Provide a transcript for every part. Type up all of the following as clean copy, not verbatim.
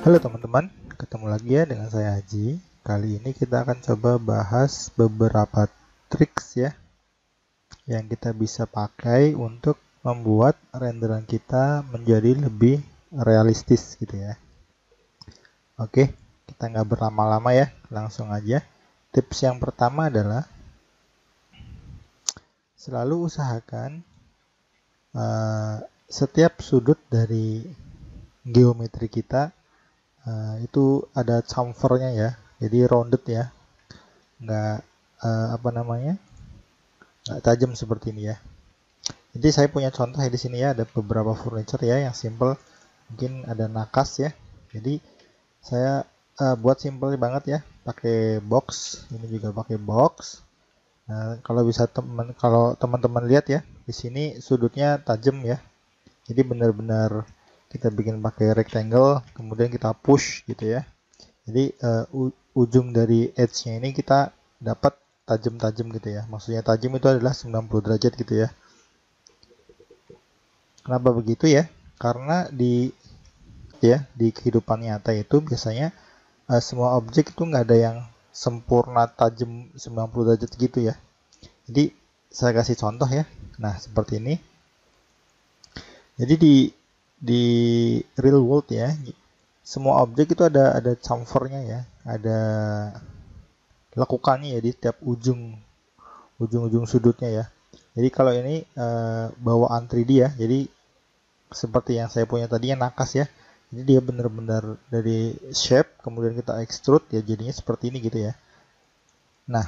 Halo teman-teman, ketemu lagi ya dengan saya Haji. Kali ini kita akan coba bahas beberapa triks ya yang kita bisa pakai untuk membuat renderan kita menjadi lebih realistis gitu ya. Oke, kita nggak berlama-lama ya, langsung aja. Tips yang pertama adalah selalu usahakan setiap sudut dari geometri kita itu ada chamfernya ya, jadi rounded ya, nggak apa namanya, nggak tajam seperti ini ya. Jadi saya punya contoh ya di sini ya, ada beberapa furniture ya yang simple, mungkin ada nakas ya. Jadi saya buat simple banget ya, pakai box, ini juga pakai box. Nah, kalau teman-teman lihat ya, di sini sudutnya tajam ya. Jadi benar-benar kita bikin pakai rectangle, kemudian kita push gitu ya. Jadi ujung dari edge-nya ini kita dapat tajam-tajam gitu ya. Maksudnya tajam itu adalah 90 derajat gitu ya. Kenapa begitu ya? Karena di kehidupan nyata itu biasanya semua objek itu nggak ada yang sempurna tajam 90 derajat gitu ya. Jadi saya kasih contoh ya. Nah, seperti ini. Jadi di real world ya, semua objek itu ada chamfernya ya, ada lekukannya ya di tiap ujung sudutnya ya. Jadi kalau ini bawaan 3D ya, jadi seperti yang saya punya tadi yang nakas ya. Jadi dia benar-benar dari shape, kemudian kita extrude ya jadinya seperti ini gitu ya. Nah,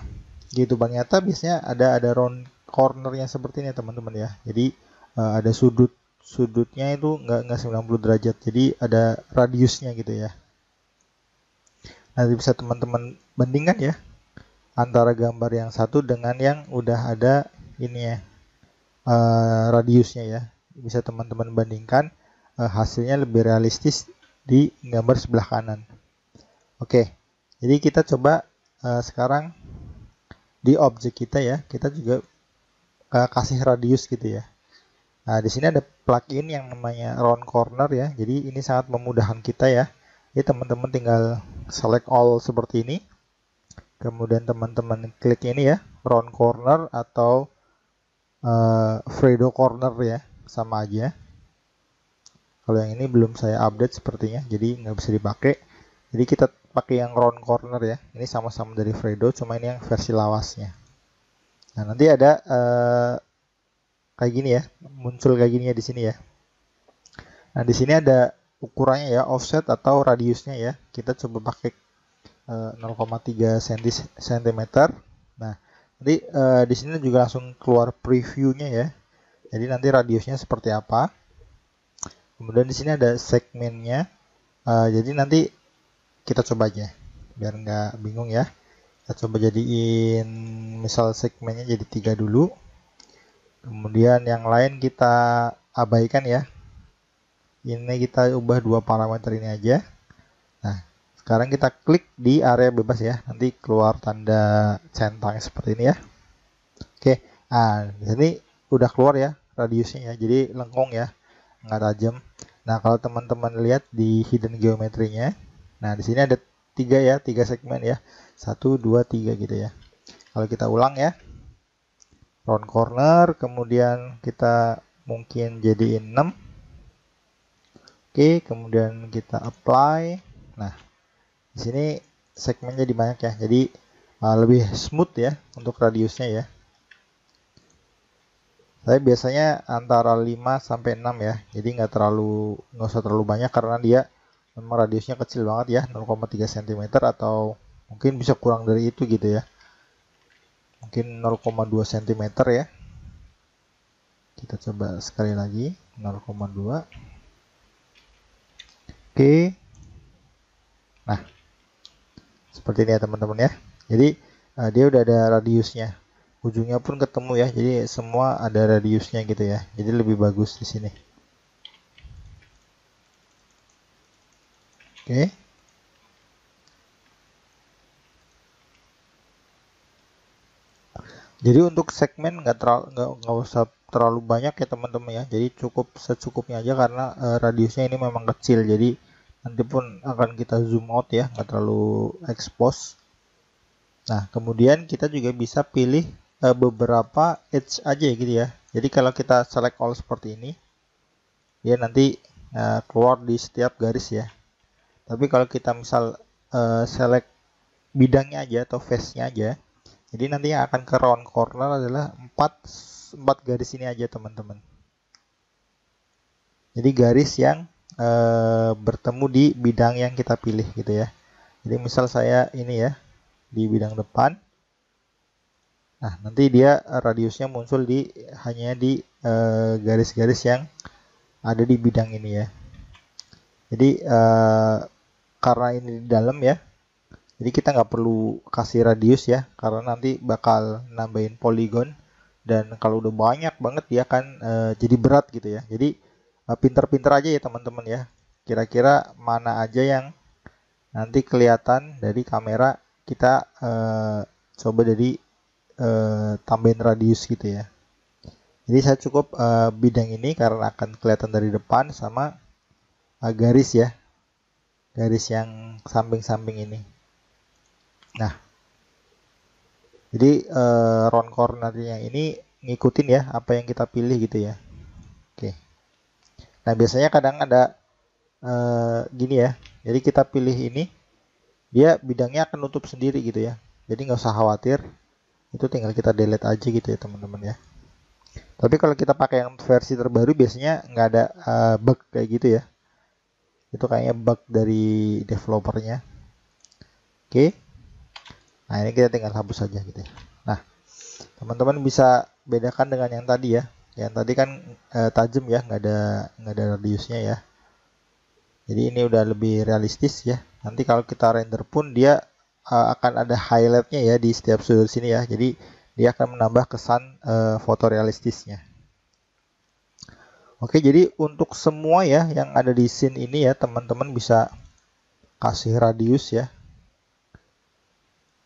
di kehidupan nyata biasanya ada round cornernya seperti ini teman-teman ya. Jadi ada sudutnya itu nggak 90 derajat, jadi ada radiusnya gitu ya. Nanti bisa teman-teman bandingkan ya antara gambar yang satu dengan yang udah ada ini ya, radiusnya ya. Bisa teman-teman bandingkan, hasilnya lebih realistis di gambar sebelah kanan. Oke, jadi kita coba sekarang di objek kita ya, kita juga kasih radius gitu ya. Nah, di sini ada plugin yang namanya round corner ya. Jadi ini sangat memudahkan kita ya. Jadi teman-teman tinggal select all seperti ini. Kemudian teman-teman klik ini ya, round corner atau Fredo corner ya, sama aja. Kalau yang ini belum saya update sepertinya, jadi nggak bisa dipakai. Jadi kita pakai yang round corner ya. Ini sama-sama dari Fredo, cuma ini yang versi lawasnya. Nah, nanti ada kayak gini ya, muncul kayak gini ya di sini ya. Nah, di sini ada ukurannya ya, offset atau radiusnya ya. Kita coba pakai 0,3 cm. Nah, nanti di sini juga langsung keluar previewnya ya. Jadi nanti radiusnya seperti apa. Kemudian di sini ada segmennya. Jadi nanti kita coba aja, biar nggak bingung ya. Kita coba jadiin misal segmennya jadi 3 dulu. Kemudian yang lain kita abaikan ya. Ini kita ubah 2 parameter ini aja. Nah, sekarang kita klik di area bebas ya. Nanti keluar tanda centang seperti ini ya. Oke, nah di sini udah keluar ya radiusnya ya. Jadi lengkung ya, nggak tajam. Nah, kalau teman-teman lihat di hidden geometrinya, nah di sini ada 3 ya, 3 segmen ya. 1, 2, 3 gitu ya. Kalau kita ulang ya, round corner, kemudian kita mungkin jadiin 6. Oke, kemudian kita apply. Nah, di sini segmennya di banyak ya. Jadi lebih smooth ya untuk radiusnya ya. Saya biasanya antara 5 sampai 6 ya. Jadi nggak usah terlalu banyak karena dia memang radiusnya kecil banget ya, 0,3 cm atau mungkin bisa kurang dari itu gitu ya. Mungkin 0,2 cm ya. Kita coba sekali lagi, 0,2. Oke. Nah, seperti ini ya teman-teman ya. Jadi dia udah ada radiusnya. Ujungnya pun ketemu ya. Jadi semua ada radiusnya gitu ya. Jadi lebih bagus di sini. Oke. Jadi untuk segmen nggak usah terlalu banyak ya teman-teman ya. Jadi cukup secukupnya aja karena radiusnya ini memang kecil. Jadi nanti pun akan kita zoom out ya, nggak terlalu expose. Nah, kemudian kita juga bisa pilih beberapa edge aja gitu ya. Jadi kalau kita select all seperti ini, dia nanti keluar di setiap garis ya. Tapi kalau kita misal select bidangnya aja atau face-nya aja, jadi nanti yang akan ke round corner adalah 4 garis ini aja teman-teman. Jadi garis yang bertemu di bidang yang kita pilih gitu ya. Jadi misal saya ini ya di bidang depan. Nah, nanti dia radiusnya muncul hanya di garis-garis yang ada di bidang ini ya. Jadi karena ini di dalam ya, jadi kita nggak perlu kasih radius ya, karena nanti bakal nambahin poligon, dan kalau udah banyak banget dia akan jadi berat gitu ya. Jadi pinter-pinter aja ya teman-teman ya. Kira-kira mana aja yang nanti kelihatan dari kamera, kita coba dari tambahin radius gitu ya. Jadi saya cukup bidang ini karena akan kelihatan dari depan sama garis ya. Garis yang samping-samping ini. Nah, jadi round cornernya ini ngikutin ya apa yang kita pilih gitu ya. Oke. Nah, biasanya kadang ada gini ya. Jadi kita pilih ini, dia bidangnya akan nutup sendiri gitu ya. Jadi nggak usah khawatir. Itu tinggal kita delete aja gitu ya teman-teman ya. Tapi kalau kita pakai yang versi terbaru biasanya nggak ada bug kayak gitu ya. Itu kayaknya bug dari developernya. Oke. Nah, ini kita tinggal hapus saja gitu ya. Nah, teman-teman bisa bedakan dengan yang tadi ya. Yang tadi kan tajam ya, nggak ada radiusnya ya. Jadi ini udah lebih realistis ya. Nanti kalau kita render pun dia akan ada highlightnya ya di setiap sudut sini ya. Jadi dia akan menambah kesan fotorealistisnya. Oke, jadi untuk semua ya yang ada di scene ini ya, teman-teman bisa kasih radius ya.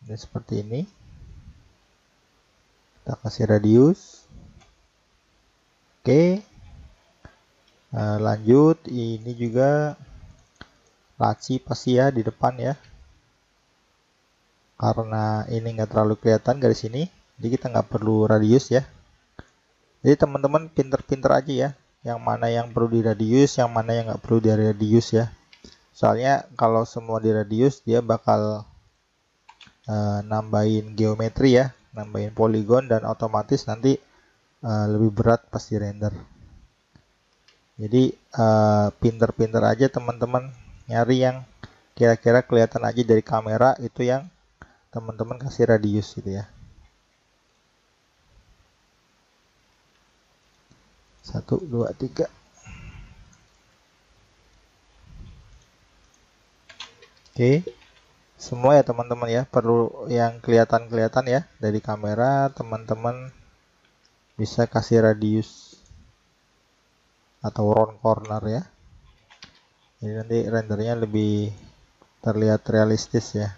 Ini seperti ini. Kita kasih radius. Oke. Lanjut, ini juga laci pasti ya di depan ya. Karena ini nggak terlalu kelihatan garis ini, jadi kita nggak perlu radius ya. Jadi teman-teman pinter-pinter aja ya, yang mana yang perlu diradius, yang mana yang nggak perlu diradius ya. Soalnya kalau semua diradius dia bakal nambahin geometri ya, nambahin poligon, dan otomatis nanti lebih berat pas di render. Jadi pinter-pinter aja teman-teman nyari yang kira-kira kelihatan aja dari kamera, itu yang teman-teman kasih radius gitu ya. 1, 2, 3. Oke. Semua ya teman-teman ya, perlu yang kelihatan-kelihatan ya dari kamera, teman-teman bisa kasih radius atau round corner ya. Jadi nanti rendernya lebih terlihat realistis ya.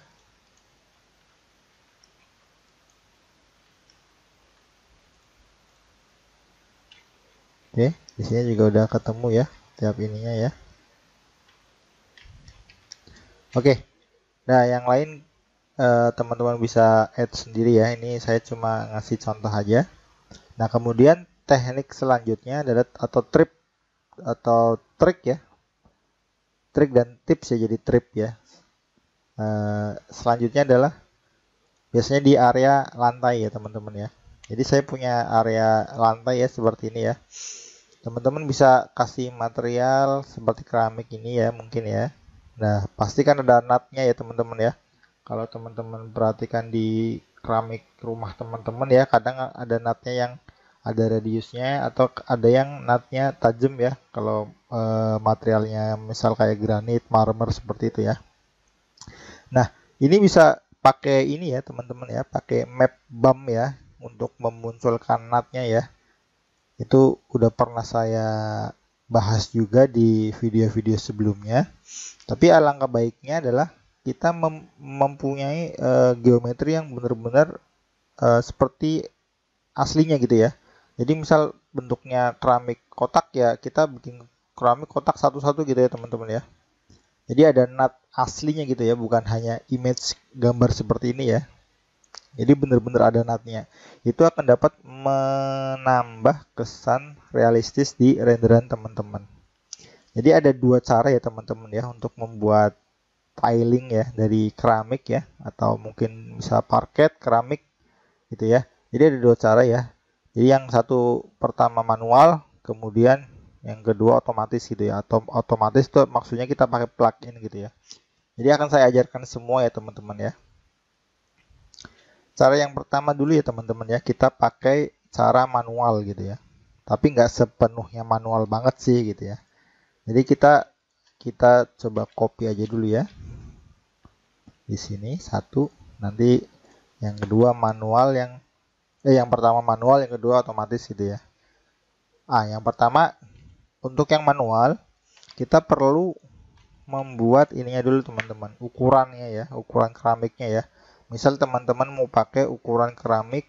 Oke, di sini juga udah ketemu ya tiap ininya ya. Oke. Nah, yang lain teman-teman bisa add sendiri ya. Ini saya cuma ngasih contoh aja. Nah, kemudian teknik selanjutnya adalah atau trik ya. Trik dan tips ya, jadi trip ya. Selanjutnya adalah biasanya di area lantai ya teman-teman ya. Jadi saya punya area lantai ya seperti ini ya. Teman-teman bisa kasih material seperti keramik ini ya mungkin ya. Nah, pasti kan ada nutnya ya teman-teman ya. Kalau teman-teman perhatikan di keramik rumah teman-teman ya, kadang ada nutnya yang ada radiusnya atau ada yang nutnya tajam ya. Kalau materialnya misal kayak granit, marmer seperti itu ya. Nah, ini bisa pakai ini ya teman-teman ya, pakai map bump ya untuk memunculkan nutnya ya. Itu udah pernah saya bahas juga di video-video sebelumnya. Tapi alangkah baiknya adalah kita mempunyai geometri yang benar-benar seperti aslinya gitu ya. Jadi misal bentuknya keramik kotak ya, kita bikin keramik kotak satu-satu gitu ya teman-teman ya. Jadi ada nut aslinya gitu ya, bukan hanya image gambar seperti ini ya. Jadi benar-benar ada nutnya. Itu akan dapat menambah kesan realistis di renderan teman-teman. Jadi ada dua cara ya teman-teman ya untuk membuat tiling ya dari keramik ya, atau mungkin bisa parket keramik gitu ya. Jadi ada dua cara ya. Jadi yang satu pertama manual, kemudian yang kedua otomatis gitu ya. Atau otomatis itu maksudnya kita pakai plugin gitu ya. Jadi akan saya ajarkan semua ya teman-teman ya. Cara yang pertama dulu ya teman-teman ya, kita pakai cara manual gitu ya. Tapi nggak sepenuhnya manual banget sih gitu ya. Jadi kita coba copy aja dulu ya. Di sini satu, nanti yang kedua manual, yang pertama manual, yang kedua otomatis gitu ya. Yang pertama untuk yang manual kita perlu membuat ininya dulu teman-teman, ukurannya ya, ukuran keramiknya ya. Misal teman-teman mau pakai ukuran keramik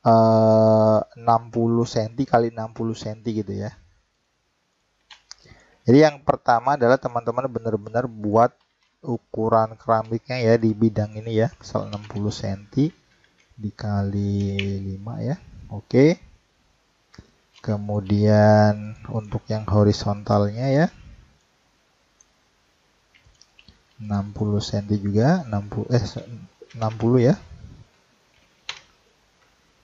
60 cm kali 60 cm gitu ya. Jadi yang pertama adalah teman-teman benar-benar buat ukuran keramiknya ya di bidang ini ya, misal 60 cm dikali 5 ya. Oke. Kemudian untuk yang horizontalnya ya 60 cm juga, 60 ya.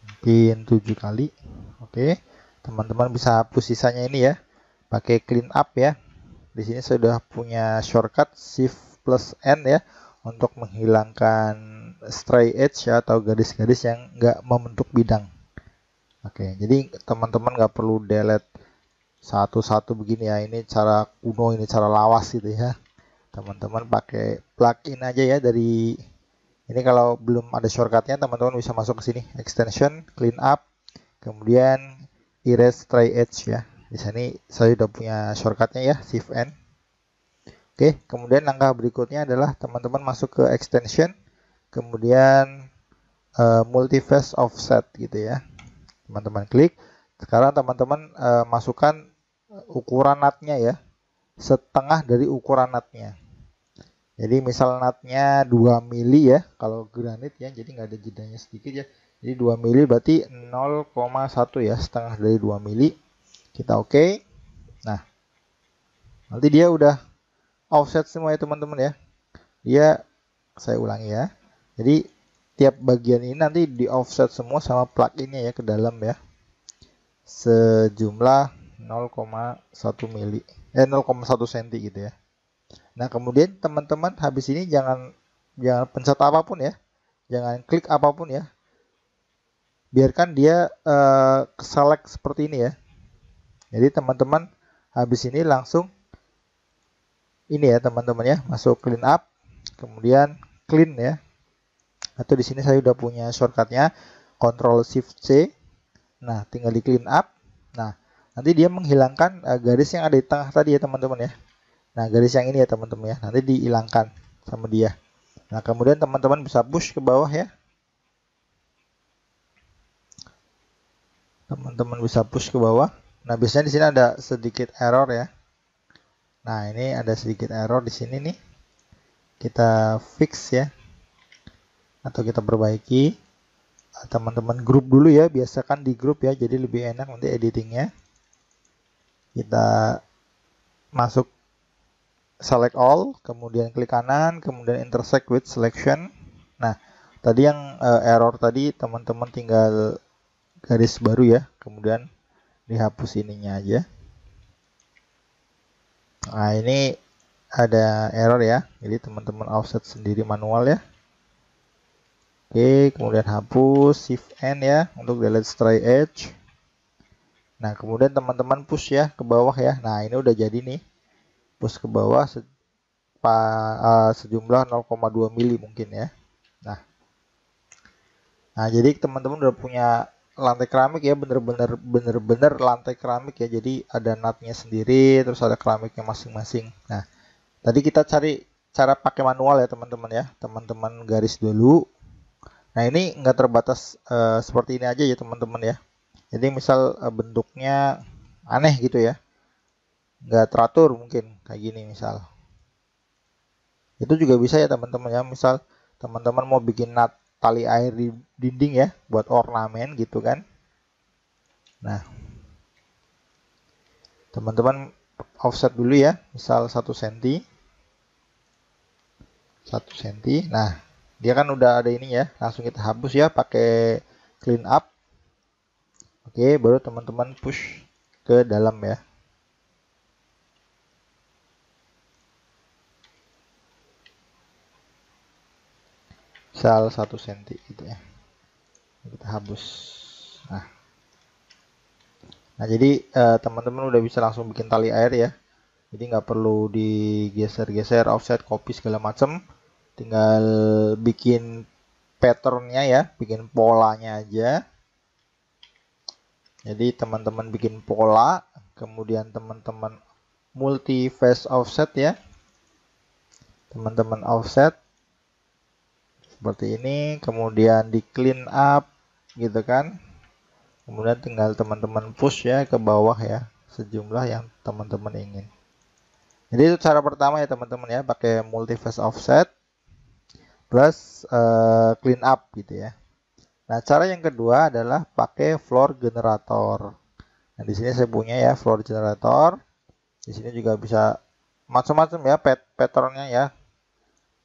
Mungkin 7 kali. Oke. Teman-teman bisa hapus sisanya ini ya. Pakai clean up ya. Di sini sudah punya shortcut Shift plus N ya untuk menghilangkan stray edge ya, atau garis-garis yang nggak membentuk bidang. Oke, jadi teman-teman nggak perlu delete satu-satu begini ya. Ini cara kuno, ini cara lawas gitu ya. Teman-teman pakai plugin aja ya dari ini. Kalau belum ada shortcutnya, teman-teman bisa masuk ke sini, extension, clean up, kemudian erase stray edge ya. Di sini saya sudah punya shortcutnya ya, Shift N. Oke, kemudian langkah berikutnya adalah teman-teman masuk ke extension, kemudian multi-phase offset gitu ya. Teman-teman klik. Sekarang teman-teman masukkan ukuran nutnya ya, setengah dari ukuran nutnya. Jadi misal nutnya 2 mili ya, kalau granit ya, jadi nggak ada jedanya sedikit ya. Jadi 2 mili berarti 0,1 ya, setengah dari 2 mili. Kita oke. Nah, nanti dia udah offset semua ya teman-teman ya. Saya ulangi ya. Jadi tiap bagian ini nanti di offset semua sama pluginnya ya ke dalam ya. Sejumlah 0,1 mili. 0,1 cm gitu ya. Nah, kemudian teman-teman habis ini jangan pencet apapun ya. Jangan klik apapun ya. Biarkan dia select seperti ini ya. Jadi teman-teman habis ini langsung ini ya teman-teman ya, masuk clean up, kemudian clean ya. Atau di sini saya udah punya shortcutnya Ctrl Shift C. Nah, tinggal di clean up. Nah, nanti dia menghilangkan garis yang ada di tengah tadi ya teman-teman ya. Nah, garis yang ini ya teman-teman ya, nanti dihilangkan sama dia. Nah, kemudian teman-teman bisa push ke bawah ya. Teman-teman bisa push ke bawah. Nah, biasanya di sini ada sedikit error ya. Nah, ini ada sedikit error di sini nih. Kita fix ya. Atau kita perbaiki. Teman-teman grup dulu ya, biasakan di grup ya, jadi lebih enak nanti editingnya. Kita masuk select all, kemudian klik kanan, kemudian intersect with selection. Nah, tadi yang error tadi teman-teman tinggal garis baru ya, kemudian dihapus ininya aja. Nah, ini ada error ya, jadi teman-teman offset sendiri manual ya. Oke, kemudian hapus Shift N ya untuk delete stray edge. Nah, kemudian teman-teman push ya ke bawah ya. Nah, ini udah jadi nih. Push ke bawah sejumlah 0,2 mili mungkin ya. Nah, jadi teman-teman udah punya lantai keramik ya, bener-bener lantai keramik ya. Jadi ada nutnya sendiri, terus ada keramiknya masing-masing. Nah, tadi kita cari cara pakai manual ya teman-teman ya. Teman-teman garis dulu. Nah, ini nggak terbatas seperti ini aja ya teman-teman ya. Jadi misal bentuknya aneh gitu ya, nggak teratur mungkin kayak gini misal. Itu juga bisa ya teman-teman ya, misal teman-teman mau bikin tali air di dinding ya, buat ornamen gitu kan. Nah, teman-teman offset dulu ya, misal 1 cm. 1 cm. Nah, dia kan udah ada ini ya, langsung kita hapus ya pakai clean up. Oke, baru teman-teman push ke dalam ya. Misal 1 cm gitu ya. Kita hapus. Nah, jadi teman-teman udah bisa langsung bikin tali air ya. Jadi nggak perlu digeser-geser, offset, copy segala macam. Tinggal bikin patternnya ya, bikin polanya aja. Jadi teman-teman bikin pola, kemudian teman-teman multi phase offset ya. Teman-teman offset seperti ini, kemudian di clean up gitu kan. Kemudian tinggal teman-teman push ya ke bawah ya, sejumlah yang teman-teman ingin. Jadi itu cara pertama ya teman-teman ya, pakai multi phase offset plus clean up gitu ya. Nah, cara yang kedua adalah pakai floor generator. Nah, di sini saya punya ya floor generator. Di sini juga bisa macam-macam ya patternnya ya.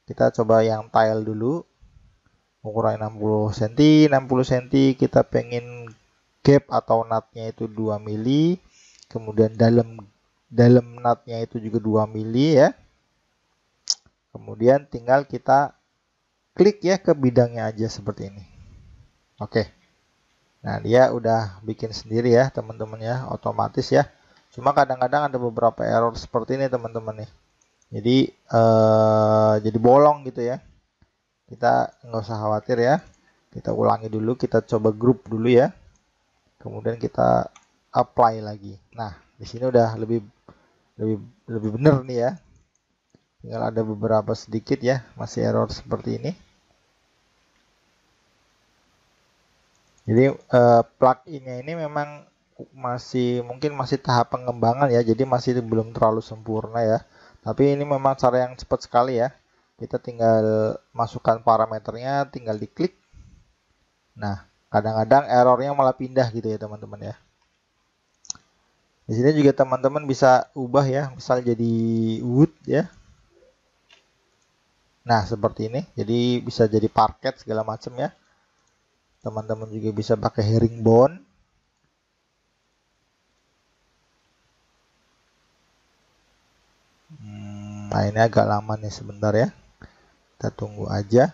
Kita coba yang tile dulu. Ukuran 60 cm, 60 cm kita pengen gap atau nutnya itu 2 mili. Kemudian dalam nutnya itu juga 2 mili ya. Kemudian tinggal kita klik ya ke bidangnya aja seperti ini. Oke. Nah, dia udah bikin sendiri ya teman-teman ya, otomatis ya. Cuma kadang-kadang ada beberapa error seperti ini teman-teman nih. Jadi bolong gitu ya. Kita nggak usah khawatir ya. Kita ulangi dulu, kita coba grup dulu ya. Kemudian kita apply lagi. Nah, di sini udah lebih benar nih ya. Tinggal ada beberapa sedikit ya, masih error seperti ini. Jadi plug-innya ini memang mungkin masih tahap pengembangan ya, jadi masih belum terlalu sempurna ya. Tapi ini memang cara yang cepat sekali ya. Kita tinggal masukkan parameternya, tinggal diklik. Nah, kadang-kadang errornya malah pindah gitu ya teman-teman ya. Di sini juga teman-teman bisa ubah ya, misal jadi wood ya. Nah, seperti ini. Jadi bisa jadi parket segala macam ya. Teman-teman juga bisa pakai herringbone. Nah, ini agak lama nih sebentar ya. Kita tunggu aja.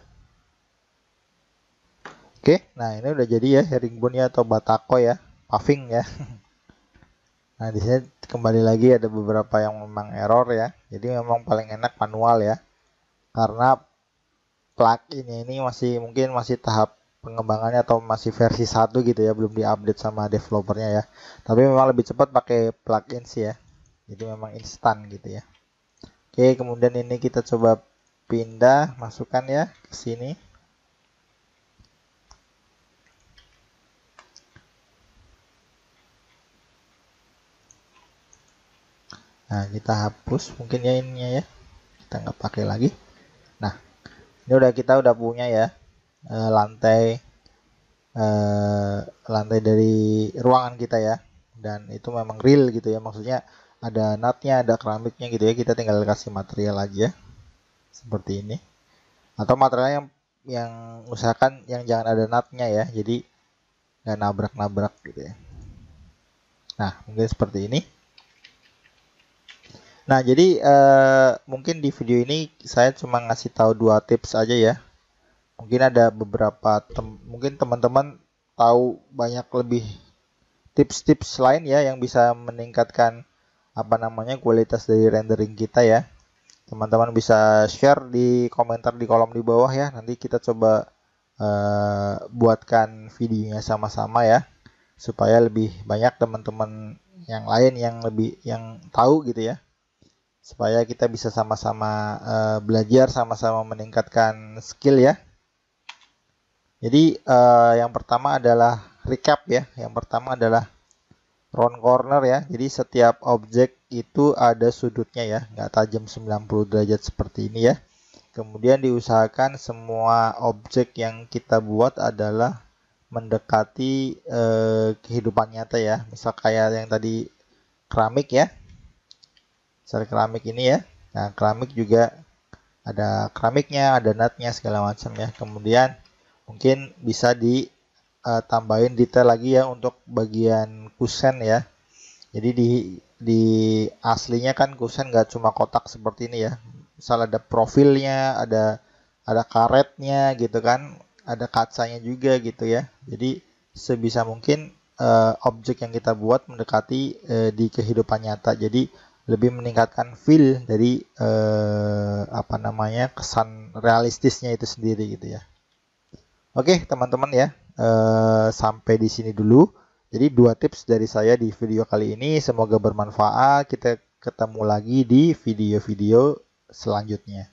Oke, nah ini udah jadi ya herringbone ya atau batako ya, paving ya. Nah, di sini kembali lagi ada beberapa yang memang error ya. Jadi memang paling enak manual ya. Karena plugin ini mungkin masih tahap pengembangannya atau masih versi 1 gitu ya, belum diupdate sama developernya ya. Tapi memang lebih cepat pakai plugin sih ya. Jadi memang instan gitu ya. Oke, kemudian ini kita coba pindah, masukkan ya ke sini. Nah, kita hapus mungkin ya ininya ya. Kita nggak pakai lagi. Nah, ini kita udah punya ya lantai dari ruangan kita ya, dan itu memang real gitu ya, maksudnya ada nutnya, ada keramiknya gitu ya. Kita tinggal kasih material aja seperti ini, atau material yang usahakan yang jangan ada nutnya ya, jadi nggak nabrak-nabrak gitu ya. Nah, mungkin seperti ini. Nah, jadi mungkin di video ini saya cuma ngasih tahu 2 tips aja ya. Mungkin ada beberapa mungkin teman-teman tahu banyak lebih tips-tips lain ya yang bisa meningkatkan kualitas dari rendering kita ya. Teman-teman bisa share di komentar di kolom di bawah ya. Nanti kita coba buatkan videonya sama-sama ya, supaya lebih banyak teman-teman yang lain yang tahu gitu ya, supaya kita bisa sama-sama belajar, sama-sama meningkatkan skill ya. Jadi yang pertama adalah recap ya. Yang pertama adalah round corner ya. Jadi setiap objek itu ada sudutnya ya, nggak tajam 90 derajat seperti ini ya. Kemudian diusahakan semua objek yang kita buat adalah mendekati kehidupan nyata ya. Misal kayak yang tadi keramik ya. Misal keramik ini ya. Nah, keramik juga ada keramiknya, ada nutnya segala macam ya. Kemudian mungkin bisa ditambahin detail lagi ya untuk bagian kusen ya. Jadi di aslinya kan kusen nggak cuma kotak seperti ini ya. Misal ada profilnya, ada karetnya gitu kan, ada kacanya juga gitu ya. Jadi sebisa mungkin objek yang kita buat mendekati di kehidupan nyata. Jadi lebih meningkatkan feel dari apa namanya kesan realistisnya itu sendiri gitu ya. Oke teman-teman ya, sampai di sini dulu. Jadi 2 tips dari saya di video kali ini, semoga bermanfaat. Kita ketemu lagi di video-video selanjutnya.